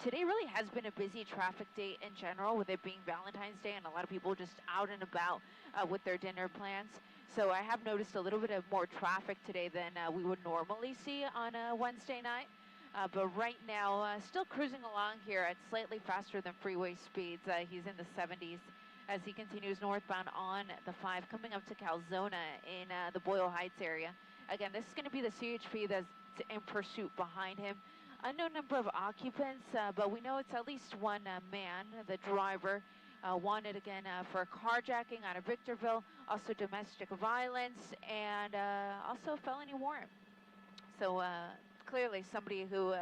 today really has been a busy traffic day in general, with it being Valentine's Day and a lot of people just out and about with their dinner plans. So I have noticed a little bit of more traffic today than we would normally see on a Wednesday night. But right now, still cruising along here at slightly faster than freeway speeds. He's in the 70s as he continues northbound on the 5, coming up to Calzona in the Boyle Heights area. Again, this is going to be the CHP that's in pursuit behind him. Unknown number of occupants, but we know it's at least one man, the driver, wanted again for carjacking out of Victorville, also domestic violence, and also felony warrant. So clearly somebody who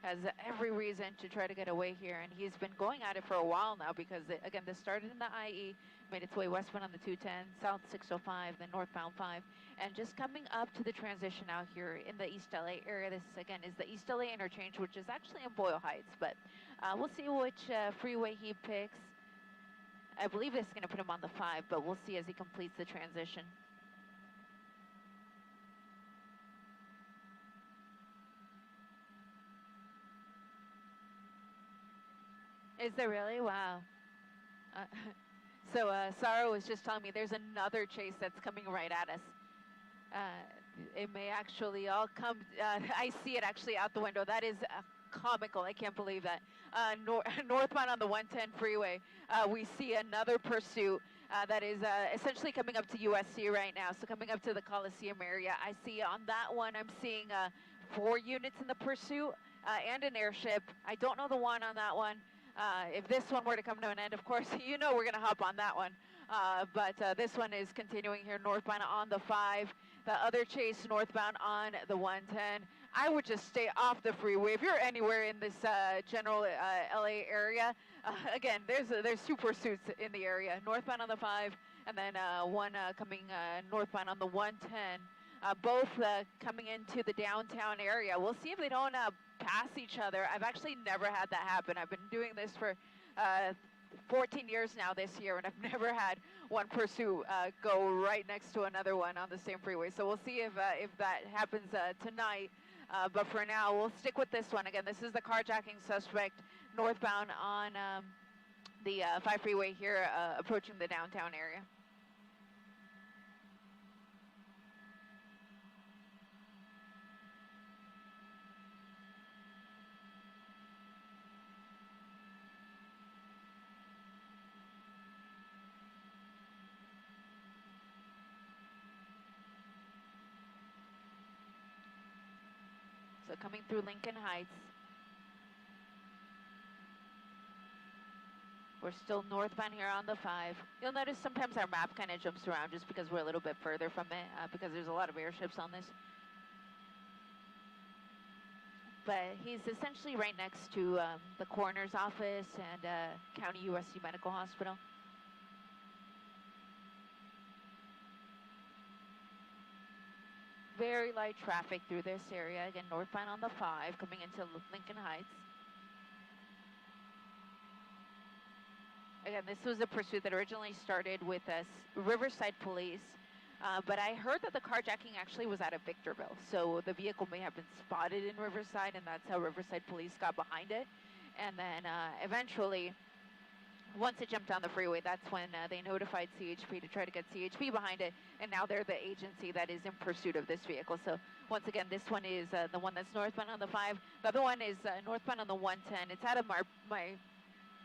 has every reason to try to get away here, and he's been going at it for a while now because, again, this started in the IE, made its way westbound on the 210, south 605, then northbound 5, and just coming up to the transition out here in the East LA area. This, again, is the East LA interchange, which is actually in Boyle Heights, but we'll see which freeway he picks. I believe this is going to put him on the 5, but we'll see as he completes the transition. Is there really? Wow. So Sarah was just telling me there's another chase that's coming right at us. It may actually all come, I see it actually out the window. That is comical. I can't believe that. Northbound on the 110 freeway, we see another pursuit that is essentially coming up to USC right now. So coming up to the Coliseum area. I see on that one, I'm seeing 4 units in the pursuit and an airship. I don't know the one on that one. If this one were to come to an end, of course, you know we're going to hop on that one. But this one is continuing here northbound on the 5. The other chase northbound on the 110. I would just stay off the freeway. If you're anywhere in this general LA area, again, there's 2 pursuits in the area. Northbound on the 5, and then one coming northbound on the 110. Both coming into the downtown area. We'll see if they don't pass each other. I've actually never had that happen. I've been doing this for 14 years now this year, and I've never had one pursuit go right next to another one on the same freeway. So we'll see if that happens tonight. But for now, we'll stick with this one. Again, this is the carjacking suspect northbound on the 5 freeway here, approaching the downtown area. So coming through Lincoln Heights. We're still northbound here on the 5. You'll notice sometimes our map kind of jumps around just because we're a little bit further from it, because there's a lot of airships on this. But he's essentially right next to the coroner's office and County USC Medical Hospital. Very light traffic through this area. Again, northbound on the 5, coming into Lincoln Heights. Again, this was a pursuit that originally started with Riverside Police, but I heard that the carjacking actually was out of Victorville. So the vehicle may have been spotted in Riverside, and that's how Riverside Police got behind it. And then eventually, once it jumped on the freeway, that's when they notified CHP to try to get CHP behind it, and now they're the agency that is in pursuit of this vehicle. So once again, this one is the one that's northbound on the 5. The other one is northbound on the 110. It's out of my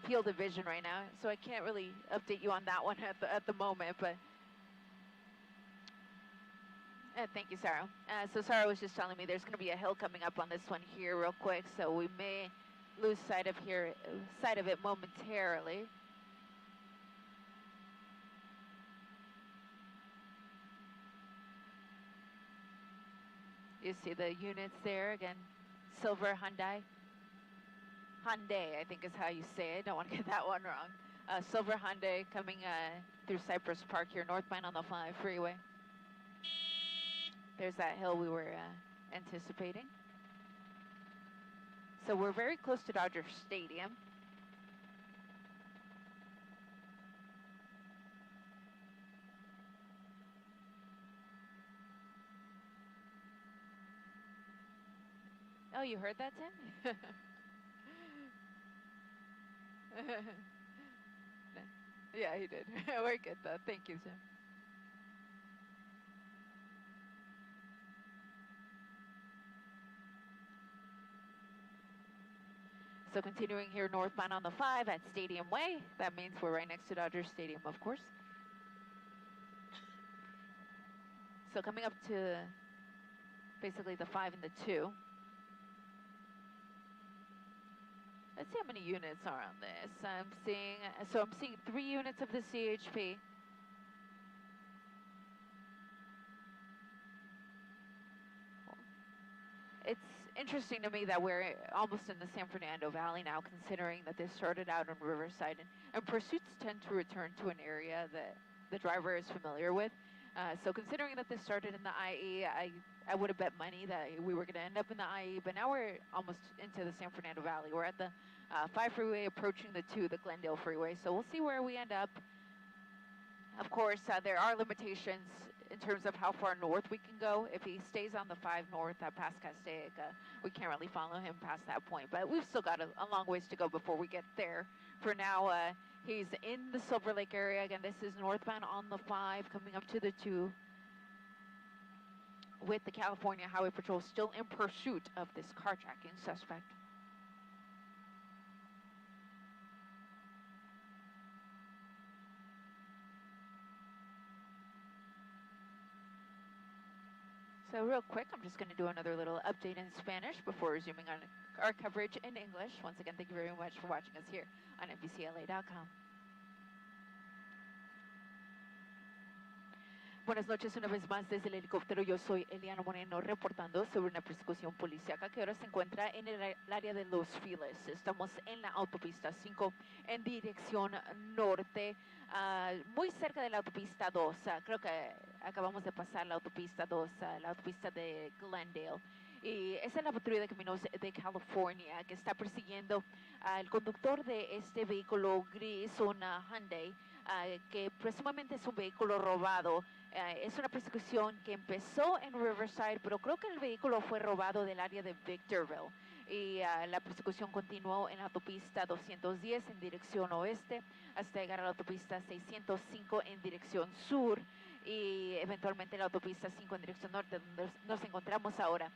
field of vision right now, so I can't really update you on that one at the moment. But thank you, Sarah. So Sarah was just telling me there's going to be a hill coming up on this one here real quick, so we may lose sight of it momentarily. You see the units there again. Silver Hyundai. Hyundai, I think is how you say it. Don't want to get that one wrong. Silver Hyundai coming through Cypress Park here, northbound on the 5 freeway. There's that hill we were anticipating. So we're very close to Dodger Stadium. Oh, you heard that, Tim? Yeah, he did. We're good though. Thank you, Tim. So continuing here northbound on the 5 at Stadium Way. That means we're right next to Dodger Stadium, of course. So coming up to basically the 5 and the 2. Let's see how many units are on this. I'm seeing 3 units of the CHP. It's interesting to me that we're almost in the San Fernando Valley now, considering that this started out on Riverside, and pursuits tend to return to an area that the driver is familiar with. So considering that this started in the IE, I would have bet money that we were going to end up in the IE, but now we're almost into the San Fernando Valley. We're at the 5 freeway approaching the 2, the Glendale freeway, so we'll see where we end up. Of course, there are limitations in terms of how far north we can go. If he stays on the 5 north past Castaic, we can't really follow him past that point, but we've still got a long ways to go before we get there. For now, he's in the Silver Lake area. Again, this is northbound on the 5, coming up to the 2, with the California Highway Patrol still in pursuit of this carjacking suspect. So real quick, I'm just going to do another little update in Spanish before resuming on our coverage in English. Once again, thank you very much for watching us here on NBCLA.com. Buenas noches una vez más desde el helicóptero. Yo soy Eliana Moreno reportando sobre una persecución policíaca que ahora se encuentra en el área de Los Feliz. Estamos en la autopista 5 en dirección norte, muy cerca de la autopista 2. Creo que acabamos de pasar la autopista 2, la autopista de Glendale. Y esa es la patrulla de caminos de California que está persiguiendo al conductor de este vehículo gris, una Hyundai, que presumiblemente es un vehículo robado. Es una persecución que empezó en Riverside, pero creo que el vehículo fue robado del área de Victorville. Y la persecución continuó en la autopista 210 en dirección oeste hasta llegar a la autopista 605 en dirección sur y eventualmente la autopista 5 en dirección norte, donde nos encontramos ahora.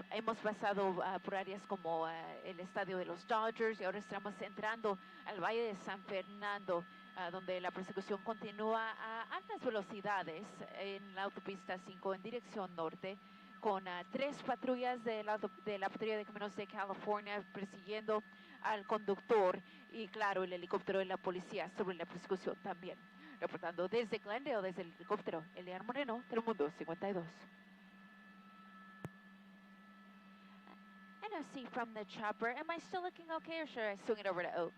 Hemos pasado por áreas como el estadio de los Dodgers y ahora estamos entrando al Valle de San Fernando, donde la persecución continúa a altas velocidades en la autopista 5 en dirección norte, con 3 patrullas de la patrulla de caminos de California persiguiendo al conductor y claro, el helicóptero de la policía sobre la persecución también. Reportando desde Glendale, desde el helicóptero, Eliana Moreno, Telemundo 52. NOC from the chopper. Am I still looking okay, or should I swing it over to Oak?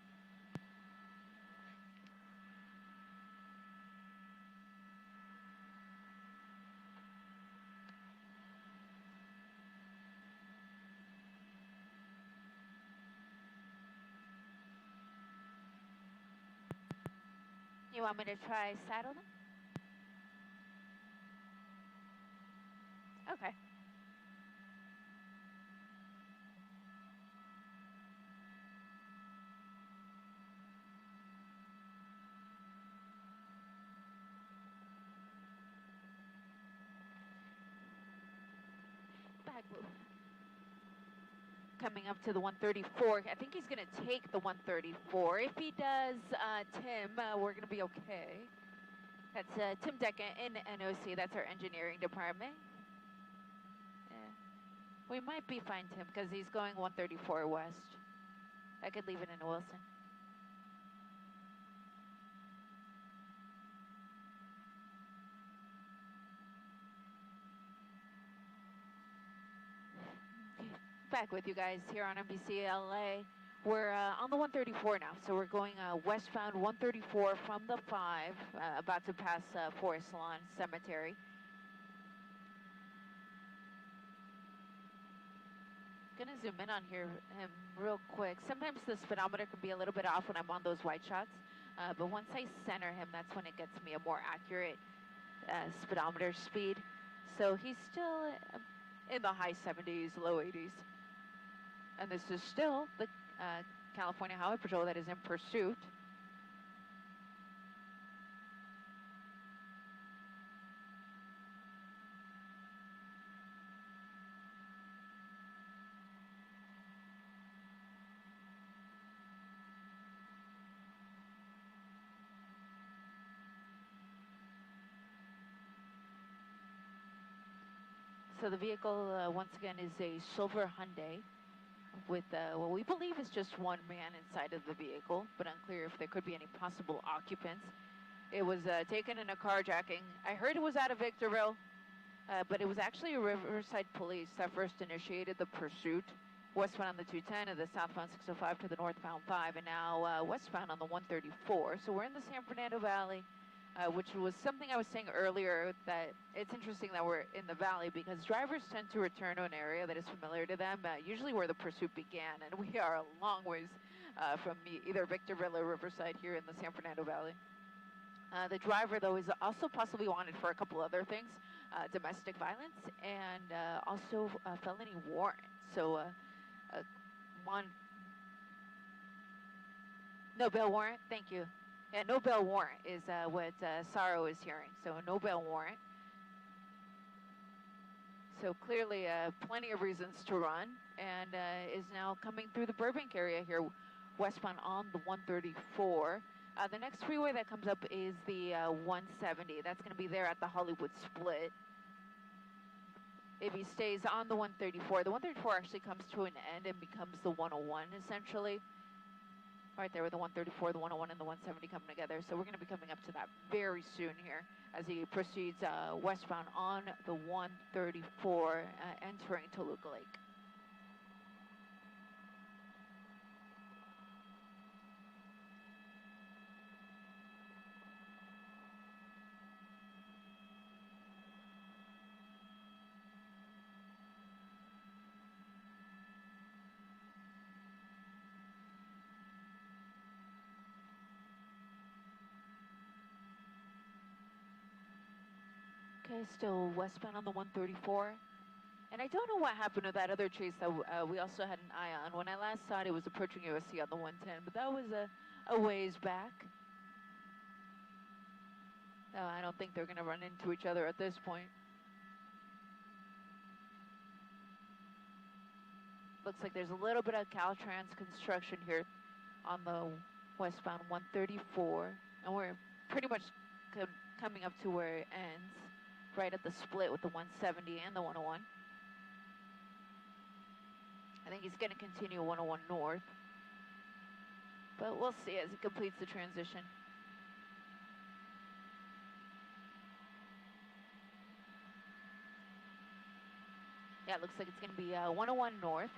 You want me to try saddle them? Okay. Back move. Coming up to the 134. I think he's going to take the 134. If he does, Tim, we're going to be okay. That's Tim Deca in NOC. That's our engineering department. Yeah. We might be fine, Tim, because he's going 134 west. I could leave it in Wilson. Back with you guys here on NBC LA. We're on the 134 now, so we're going westbound 134 from the 5, about to pass Forest Lawn Cemetery. Gonna zoom in on him real quick. Sometimes the speedometer can be a little bit off when I'm on those wide shots, but once I center him, that's when it gets me a more accurate speedometer speed. So he's still in the high 70s, low 80s. And this is still the California Highway Patrol that is in pursuit. So the vehicle, once again, is a silver Hyundai with what we believe is just one man inside of the vehicle, but unclear if there could be any possible occupants. It was taken in a carjacking. I heard it was out of Victorville, but it was actually Riverside Police that first initiated the pursuit, westbound on the 210 and the southbound 605 to the northbound 5, and now westbound on the 134. So we're in the San Fernando Valley, which was something I was saying earlier, that it's interesting that we're in the valley because drivers tend to return to an area that is familiar to them, usually where the pursuit began, and we are a long ways from either Victorville or Riverside here in the San Fernando Valley. The driver, though, is also possibly wanted for a couple other things, domestic violence and also felony warrant. So, no bail warrant, thank you. Yeah, no bail warrant is what Saro is hearing. So no bail warrant. So clearly plenty of reasons to run, and is now coming through the Burbank area here, westbound on the 134. The next freeway that comes up is the 170. That's going to be there at the Hollywood split. If he stays on the 134, the 134 actually comes to an end and becomes the 101 essentially. Right there with the 134, the 101, and the 170 coming together. So we're going to be coming up to that very soon here as he proceeds westbound on the 134, entering Toluca Lake. Okay, still westbound on the 134. And I don't know what happened to that other chase that we also had an eye on. When I last saw it, it was approaching USC on the 110, but that was a ways back. No, I don't think they're going to run into each other at this point. Looks like there's a little bit of Caltrans construction here on the westbound 134, and we're pretty much coming up to where it ends, right at the split with the 170 and the 101. I think he's going to continue 101 north, but we'll see as he completes the transition. Yeah, it looks like it's going to be 101 north.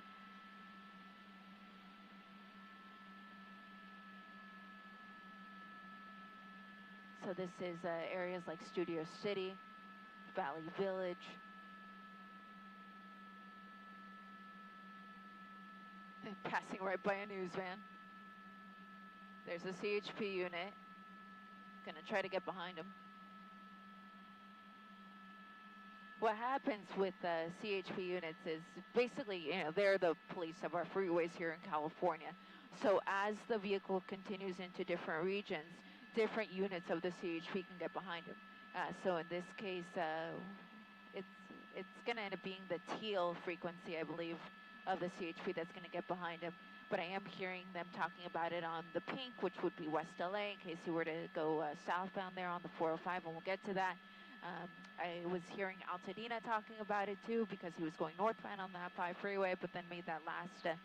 So this is areas like Studio City, Valley Village. Passing right by a news van. There's a CHP unit. Gonna try to get behind him. What happens with CHP units is basically, you know, they're the police of our freeways here in California. So as the vehicle continues into different regions, different units of the CHP can get behind him. So in this case, it's going to end up being the teal frequency, I believe, of the CHP that's going to get behind him. But I am hearing them talking about it on the pink, which would be West LA, in case he were to go southbound there on the 405, and we'll get to that. I was hearing Altadena talking about it too, because he was going northbound on that 5 freeway, but then made that last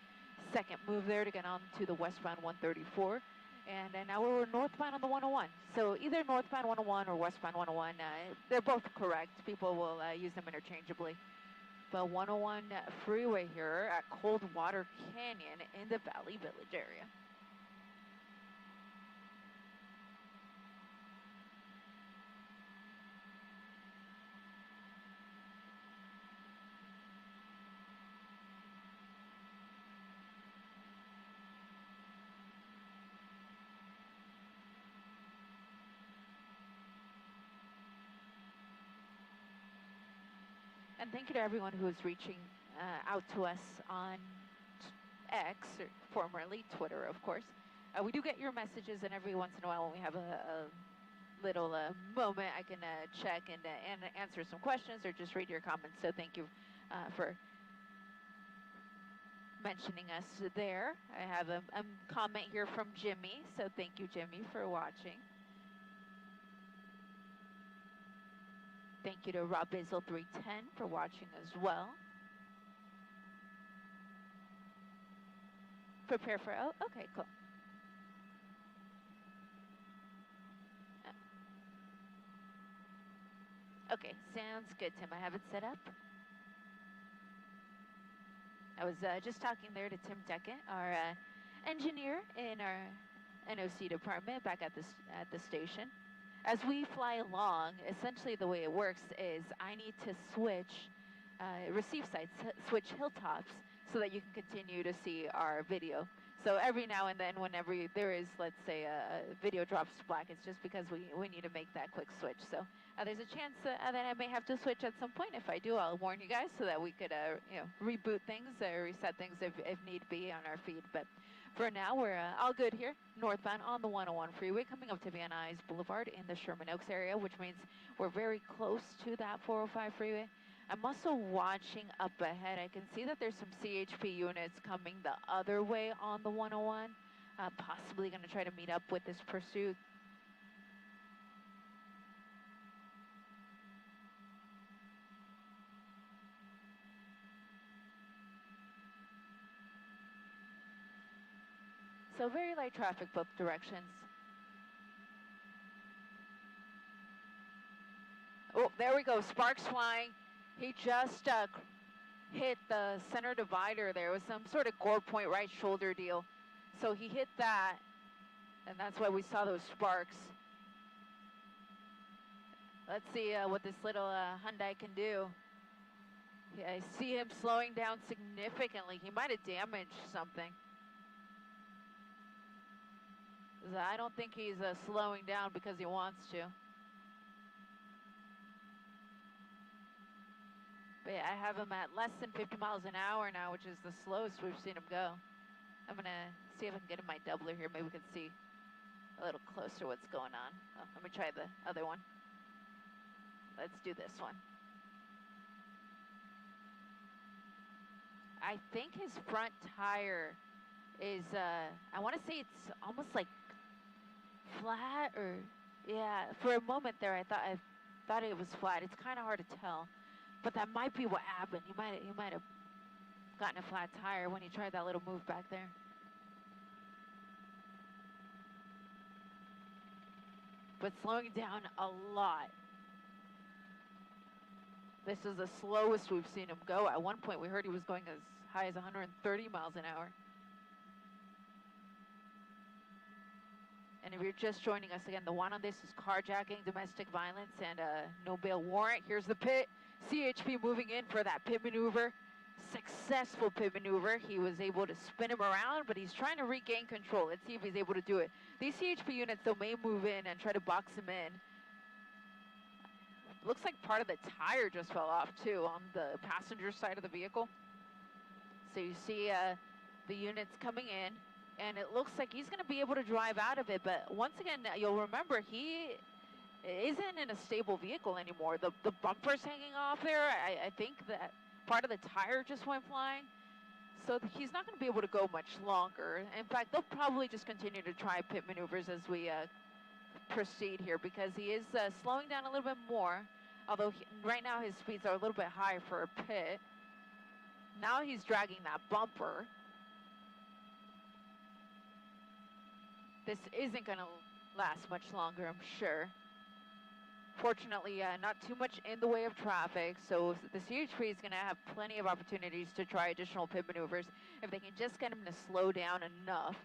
second move there to get on to the westbound 134. And now we're northbound on the 101. So either northbound 101 or westbound 101, they're both correct. People will use them interchangeably. But 101 freeway here at Coldwater Canyon in the Valley Village area. And thank you to everyone who is reaching out to us on X, or formerly Twitter, of course. We do get your messages, and every once in a while when we have a little moment, I can check and answer some questions or just read your comments. So thank you for mentioning us there. I have a comment here from Jimmy, so thank you, Jimmy, for watching. Thank you to Rob Bizzle 310 for watching as well. Prepare for, oh, okay, cool. Okay, sounds good, Tim. I have it set up. I was just talking there to Tim Deckett, our engineer in our NOC department back at the station. As we fly along, essentially the way it works is I need to switch receive sites, switch hilltops, so that you can continue to see our video. So every now and then, whenever there is, let's say, a video drops black, it's just because we need to make that quick switch. So there's a chance that I may have to switch at some point. If I do, I'll warn you guys so that we could reboot things or reset things if need be on our feed. But for now, we're all good here, northbound on the 101 freeway, coming up to Van Nuys Boulevard in the Sherman Oaks area, which means we're very close to that 405 freeway. I'm also watching up ahead. I can see that there's some CHP units coming the other way on the 101, possibly going to try to meet up with this pursuit. So very light traffic both directions. Oh, there we go, sparks flying. He just hit the center divider there. It was some sort of gore point right shoulder deal. So he hit that, and that's why we saw those sparks. Let's see what this little Hyundai can do. Yeah, I see him slowing down significantly. He might have damaged something. I don't think he's slowing down because he wants to. But yeah, I have him at less than 50 miles an hour now, which is the slowest we've seen him go. I'm going to see if I can get in my doubler here. Maybe we can see a little closer what's going on. Oh, let me try the other one. Let's do this one. I think his front tire is, I want to say it's almost like flat, or, yeah, for a moment there I thought it was flat. It's kind of hard to tell. But that might be what happened. He might have gotten a flat tire when he tried that little move back there. But slowing down a lot. This is the slowest we've seen him go. At one point, we heard he was going as high as 130 miles an hour. And if you're just joining us again, the one on this is carjacking, domestic violence, and no bail warrant. Here's the pit. CHP moving in for that pit maneuver. Successful pit maneuver. He was able to spin him around, but he's trying to regain control. Let's see if he's able to do it. These CHP units, though, may move in and try to box him in. Looks like part of the tire just fell off, too, on the passenger side of the vehicle. So you see the units coming in, and it looks like he's going to be able to drive out of it. But once again, you'll remember, he isn't in a stable vehicle anymore. The bumper's hanging off there. I think that part of the tire just went flying. So he's not going to be able to go much longer. In fact, they'll probably just continue to try pit maneuvers as we proceed here, because he is slowing down a little bit more. Although right now his speeds are a little bit high for a pit. Now he's dragging that bumper. This isn't going to last much longer, I'm sure. Fortunately, not too much in the way of traffic, so the CHP is going to have plenty of opportunities to try additional pit maneuvers if they can just get him to slow down enough.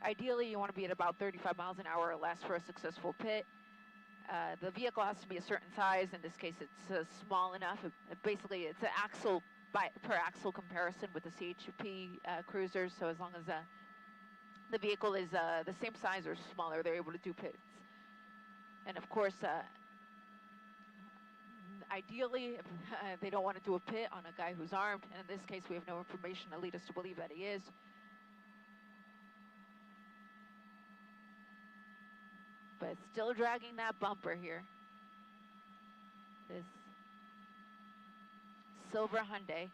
Ideally, you want to be at about 35 miles an hour or less for a successful pit. The vehicle has to be a certain size. In this case, it's small enough. Basically, it's an axle per axle comparison with the CHP cruisers, so as long as the vehicle is the same size or smaller, they're able to do pits. And of course, ideally, if, they don't want to do a pit on a guy who's armed, and in this case, we have no information to lead us to believe that he is. But still dragging that bumper here. This silver Hyundai.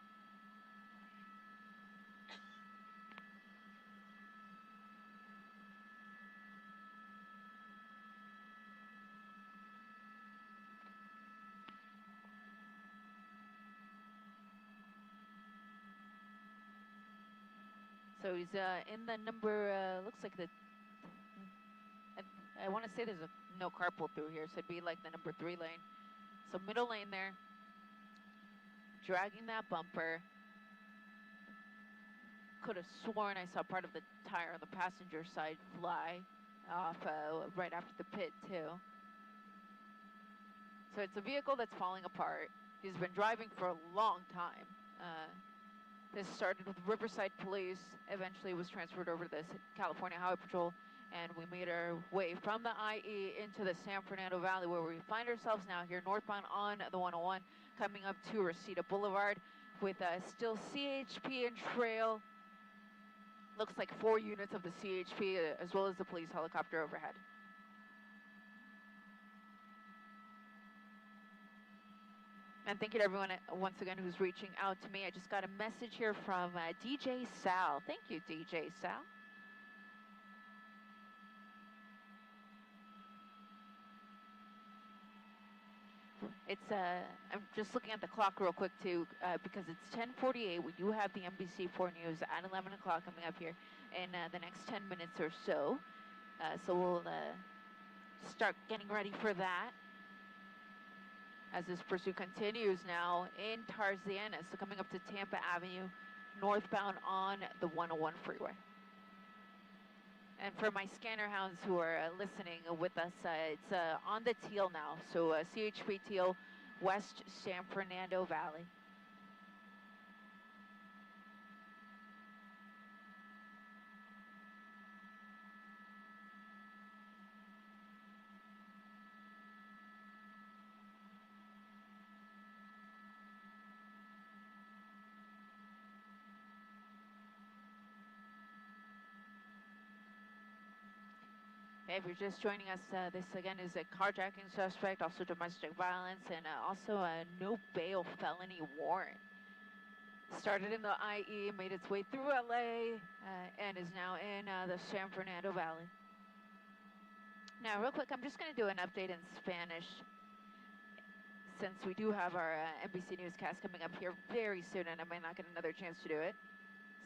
So he's in the number, looks like the, I want to say there's no carpool through here, so it'd be like the number 3 lane. So middle lane there, dragging that bumper. Could have sworn I saw part of the tire on the passenger side fly off right after the pit too. So it's a vehicle that's falling apart. He's been driving for a long time. This started with Riverside Police, eventually was transferred over to the California Highway Patrol, and we made our way from the IE into the San Fernando Valley, where we find ourselves now here northbound on the 101, coming up to Reseda Boulevard with still CHP and trail. Looks like 4 units of the CHP, as well as the police helicopter overhead. And thank you to everyone once again who's reaching out to me. I just got a message here from DJ Sal. Thank you, DJ Sal. It's I'm just looking at the clock real quick too, because it's 10:48. We do have the NBC4 News at 11 o'clock coming up here in the next 10 minutes or so. So we'll start getting ready for that. As this pursuit continues now in Tarzana, so coming up to Tampa Avenue, northbound on the 101 freeway. And for my scanner hounds who are listening with us, it's on the Teal now, so CHP Teal, West San Fernando Valley. If you're just joining us, this again is a carjacking suspect, also domestic violence, and also a no bail felony warrant. Started in the IE, made its way through LA, and is now in the San Fernando Valley. Now, real quick, I'm just going to do an update in Spanish, since we do have our NBC Newscast coming up here very soon, and I might not get another chance to do it.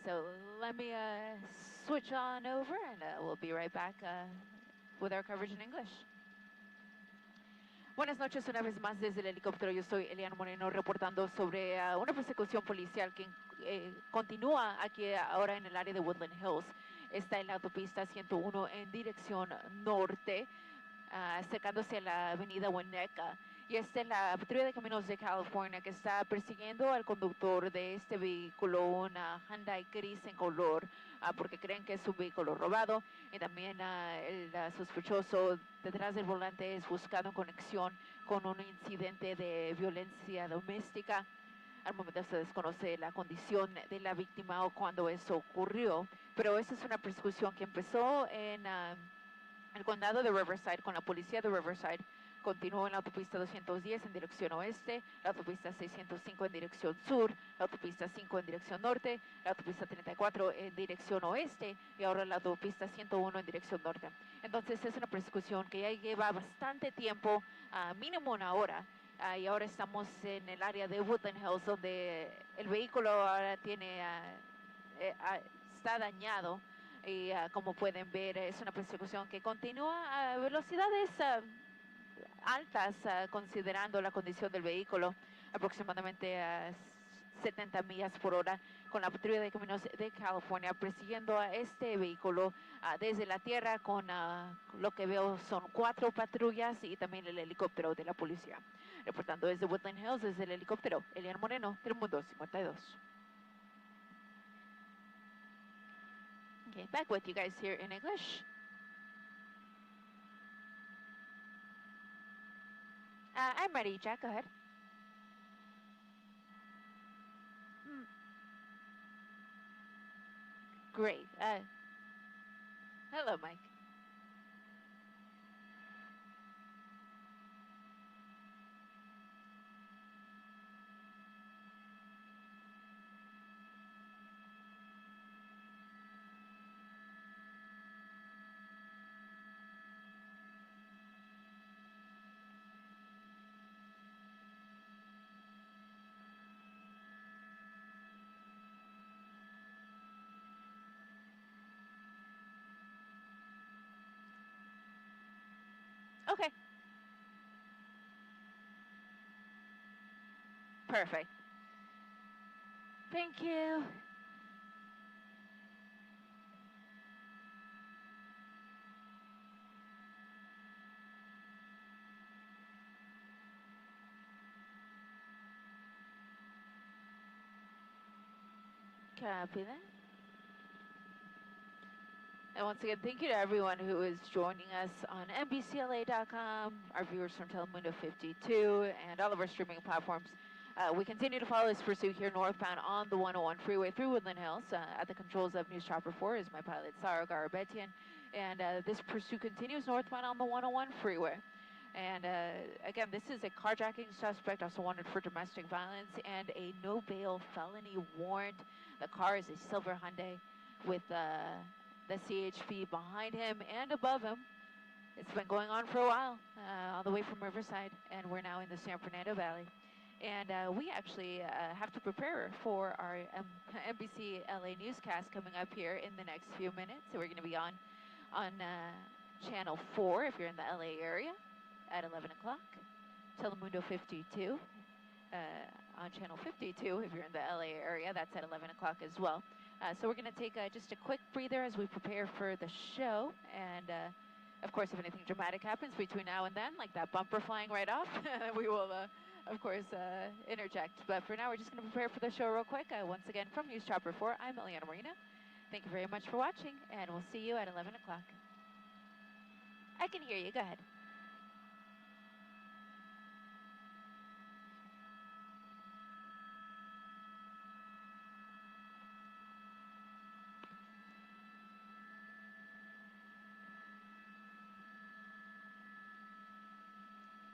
So let me switch on over, and we'll be right back with our coverage in English. Buenas noches una vez más desde el helicóptero. Yo soy Elian Moreno reportando sobre una persecución policial que continúa aquí ahora en el área de Woodland Hills. Está en la autopista 101 en dirección norte, acercándose a la avenida Winnetka. Y esta es la patrulla de caminos de California que está persiguiendo al conductor de este vehículo, una Hyundai gris en color, porque creen que es un vehículo robado. Y también el sospechoso detrás del volante es buscado en conexión con un incidente de violencia doméstica. Al momento se desconoce la condición de la víctima o cuándo eso ocurrió, pero esa es una persecución que empezó en el condado de Riverside con la policía de Riverside. Continuó en la autopista 210 en dirección oeste, la autopista 605 en dirección sur, la autopista 5 en dirección norte, la autopista 34 en dirección oeste y ahora la autopista 101 en dirección norte. Entonces es una persecución que ya lleva bastante tiempo, mínimo una hora, y ahora estamos en el área de Woodland Hills, donde el vehículo ahora tiene, está dañado y como pueden ver es una persecución que continúa a velocidades altas, considerando la condición del vehículo, aproximadamente a 70 millas por hora, con la patrulla de caminos de California persiguiendo a este vehículo desde la tierra con lo que veo son 4 patrullas y también el helicóptero de la policía. Reportando desde Woodland Hills, desde el helicóptero, Elian Moreno, Telemundo 52. Okay, back with you guys here in English. I'm ready, Jack, go ahead. Great. Hello, Mike. Okay. Perfect. Thank you. Copy that. And once again, thank you to everyone who is joining us on NBCLA.com, our viewers from Telemundo 52, and all of our streaming platforms. We continue to follow this pursuit here northbound on the 101 freeway through Woodland Hills. At the controls of News Chopper 4 is my pilot, Sarah Garabetian. And this pursuit continues northbound on the 101 freeway. And again, this is a carjacking suspect, also wanted for domestic violence, and a no-bail felony warrant. The car is a silver Hyundai with the CHP behind him and above him. It's been going on for a while, all the way from Riverside, and we're now in the San Fernando Valley. And we actually have to prepare for our NBC LA newscast coming up here in the next few minutes. So we're going to be on Channel 4 if you're in the LA area at 11 o'clock. Telemundo 52 on Channel 52 if you're in the LA area. That's at 11 o'clock as well. So we're going to take just a quick breather as we prepare for the show. And of course, if anything dramatic happens between now and then, like that bumper flying right off, we will, of course, interject. But for now, we're just going to prepare for the show real quick. Once again, from News Chopper 4, I'm Eliana Marina. Thank you very much for watching, and we'll see you at 11 o'clock. I can hear you. Go ahead.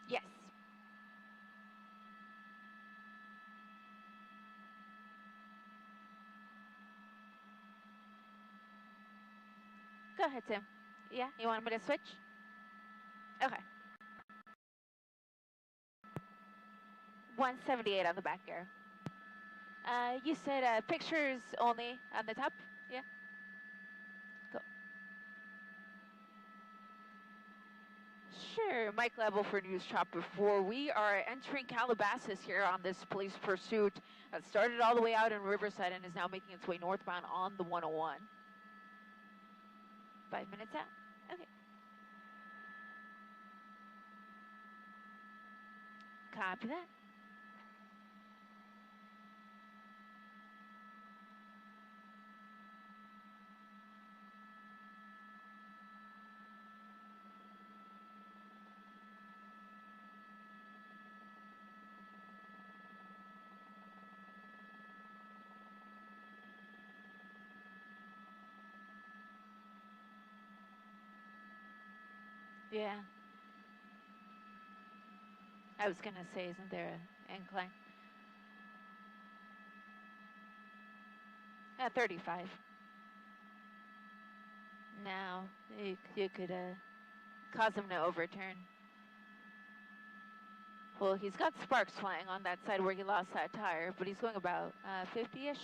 Yes. Go ahead, Tim. Yeah, you want me to switch? Okay. 178 on the back arrow. You said pictures only on the top? Yeah? Go. Sure, Mike Level for News Chopper 4. We are entering Calabasas here on this police pursuit that started all the way out in Riverside and is now making its way northbound on the 101. 5 minutes out? Okay. Copy that. Yeah. I was going to say, isn't there an incline? 35. Now, you could cause him to overturn. Well, he's got sparks flying on that side where he lost that tire, but he's going about 50-ish.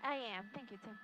I am. Thank you, Tim.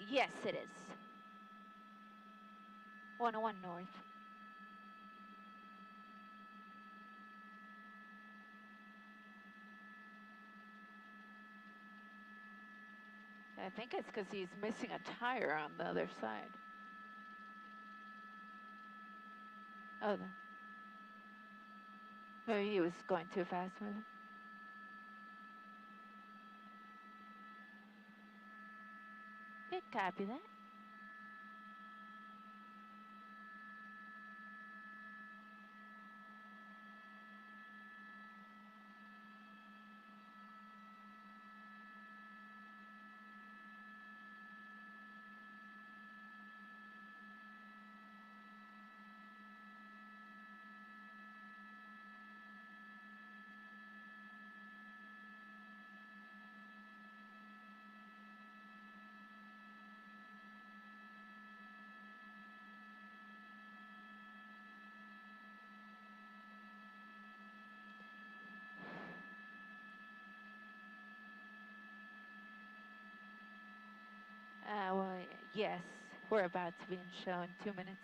Yes, it is. 101 North. I think it's because he's missing a tire on the other side. Oh, maybe he was going too fast with him. Did copy that. Well, yes, we're about to be in show in 2 minutes.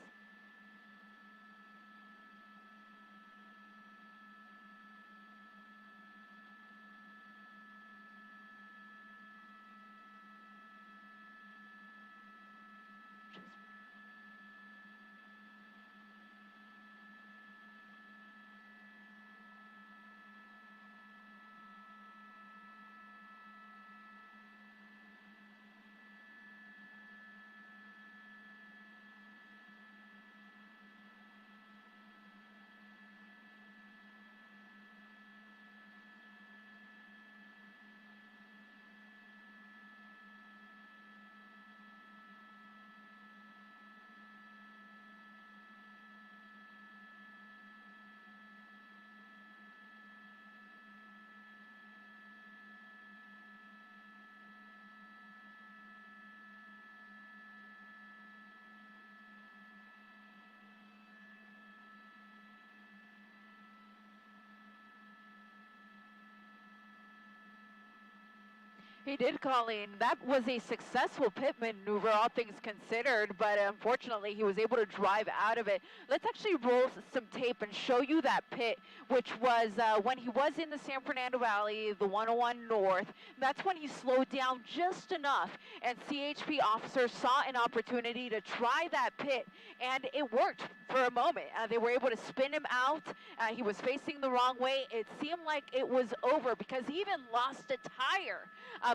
He did call in. That was a successful pit maneuver, all things considered, but unfortunately he was able to drive out of it. Let's actually roll some tape and show you that pit, which was when he was in the San Fernando Valley, the 101 North. That's when he slowed down just enough, and CHP officers saw an opportunity to try that pit, and it worked for a moment. They were able to spin him out. He was facing the wrong way. It seemed like it was over because he even lost a tire.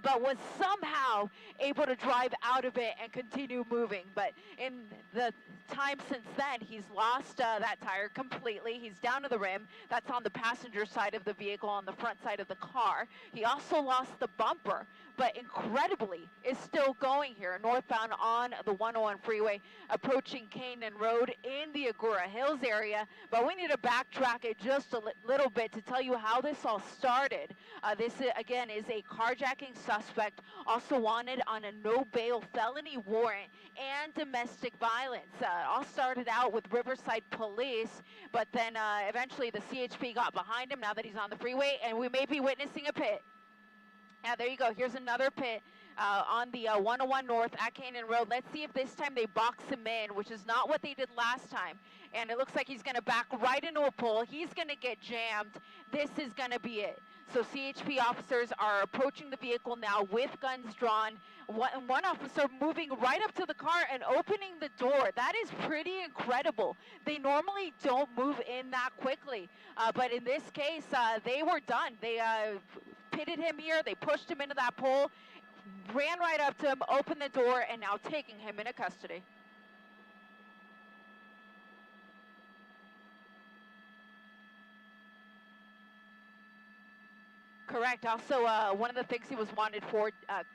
But was somehow able to drive out of it and continue moving. But in the time since then, he's lost that tire completely. He's down to the rim. That's on the passenger side of the vehicle, on the front side of the car. He also lost the bumper, but incredibly is still going here, northbound on the 101 freeway, approaching Canaan Road in the Agoura Hills area. But we need to backtrack it just a little bit to tell you how this all started. This, again, is a carjacking suspect, also wanted on a no-bail felony warrant and domestic violence. All started out with Riverside Police, but then eventually the CHP got behind him now that he's on the freeway, and we may be witnessing a pit. Now, there you go. Here's another pit on the 101 North at Canaan Road. Let's see if this time they box him in, which is not what they did last time. And it looks like he's going to back right into a pole. He's going to get jammed. This is going to be it. So CHP officers are approaching the vehicle now with guns drawn. One officer moving right up to the car and opening the door. That is pretty incredible. They normally don't move in that quickly. But in this case, they were done. They pitted him here. They pushed him into that pole, ran right up to him, opened the door, and now taking him into custody. Correct. Also, one of the things he was wanted for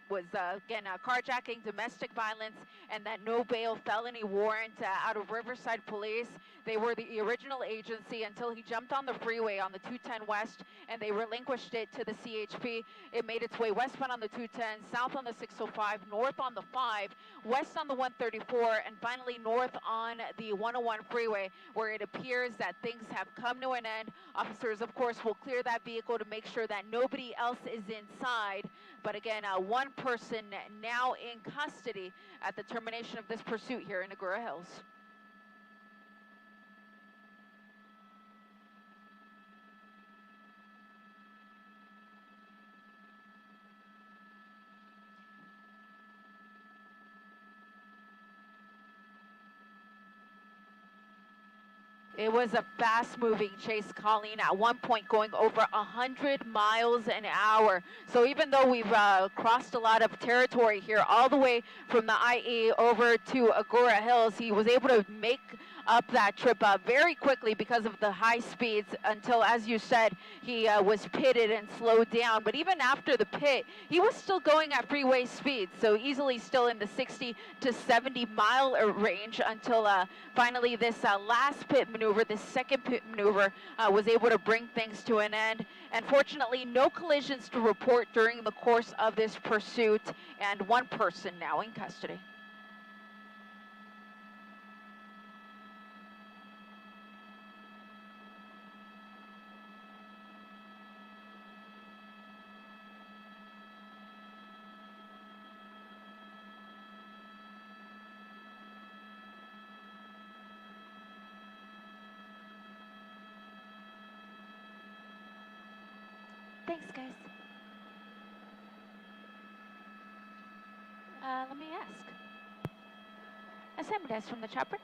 was, again, carjacking, domestic violence, and that no-bail felony warrant out of Riverside Police. They were the original agency until he jumped on the freeway on the 210 West, and they relinquished it to the CHP. It made its way westbound on the 210, south on the 605, north on the 5, west on the 134, and finally north on the 101 freeway, where it appears that things have come to an end. Officers, of course, will clear that vehicle to make sure that no nobody else is inside. But again, one person now in custody at the termination of this pursuit here in Agoura Hills. It was a fast-moving chase, Colleen, at one point going over 100 miles an hour. So even though we've crossed a lot of territory here, all the way from the IE over to Agoura Hills, he was able to make up that trip very quickly because of the high speeds until, as you said, he was pitted and slowed down. But even after the pit, he was still going at freeway speeds, so easily still in the 60 to 70 mile range until finally this last pit maneuver, this second pit maneuver, was able to bring things to an end. And fortunately, no collisions to report during the course of this pursuit, and one person now in custody. Thanks, guys. Let me ask. Assignment S from the chopper.